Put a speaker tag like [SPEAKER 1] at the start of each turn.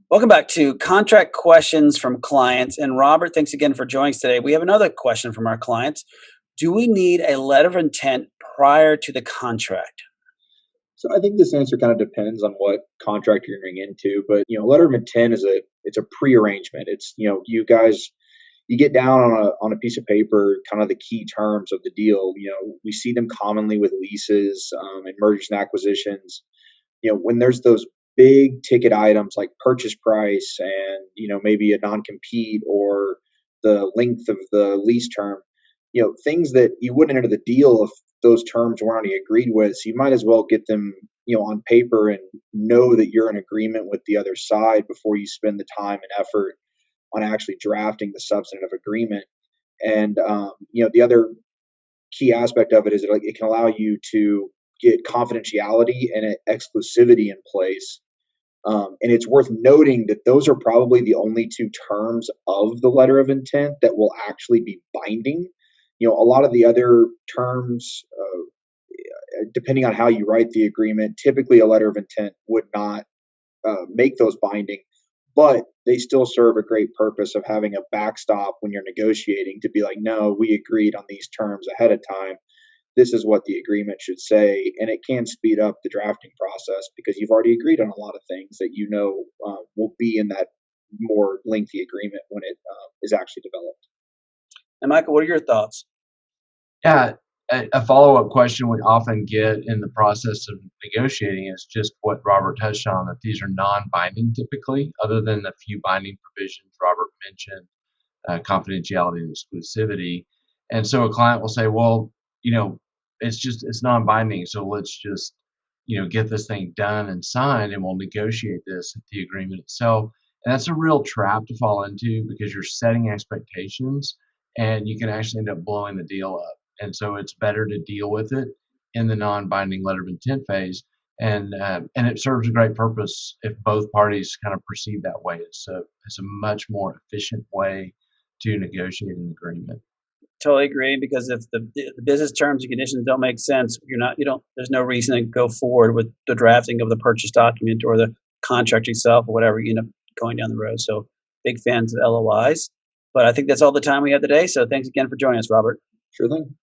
[SPEAKER 1] Welcome back to Contract Questions from Clients. And Robert, thanks again for joining us today. We have another question from our clients. Do we need a letter of intent prior to the contract?
[SPEAKER 2] So I think this answer kind of depends on what contract you're entering into, but letter of intent is a prearrangement. It's you guys you get down on a piece of paper kind of the key terms of the deal. We see them commonly with leases and mergers and acquisitions. When there's those big ticket items like purchase price and maybe a non compete or the length of the lease term, things that you wouldn't enter the deal if those terms weren't already agreed with. So you might as well get them, on paper and know that you're in agreement with the other side before you spend the time and effort on actually drafting the substantive agreement. And the other key aspect of it is that like, it can allow you to get confidentiality and exclusivity in place. And it's worth noting that those are probably the only two terms of the letter of intent that will actually be binding. A lot of the other terms, depending on how you write the agreement, typically a letter of intent would not make those binding, but they still serve a great purpose of having a backstop when you're negotiating to be like, no, we agreed on these terms ahead of time. This is what the agreement should say, and it can speed up the drafting process because you've already agreed on a lot of things that will be in that more lengthy agreement when it is actually developed.
[SPEAKER 1] And Michael, what are your thoughts?
[SPEAKER 3] Yeah, a follow-up question we often get in the process of negotiating is just what Robert touched on, that these are non-binding typically, other than the few binding provisions Robert mentioned, confidentiality and exclusivity. And so a client will say, well, it's non-binding, so let's just, get this thing done and signed, and we'll negotiate this at the agreement itself. And that's a real trap to fall into because you're setting expectations and you can actually end up blowing the deal up. And so it's better to deal with it in the non-binding letter of intent phase, and it serves a great purpose if both parties kind of perceive that way. It's a much more efficient way to negotiate an agreement.
[SPEAKER 1] Totally agree, because if the business terms and conditions don't make sense, there's no reason to go forward with the drafting of the purchase document or the contract itself or whatever you end up going down the road. So big fans of LOIs. But I think that's all the time we have today. So thanks again for joining us, Robert.
[SPEAKER 2] Sure thing.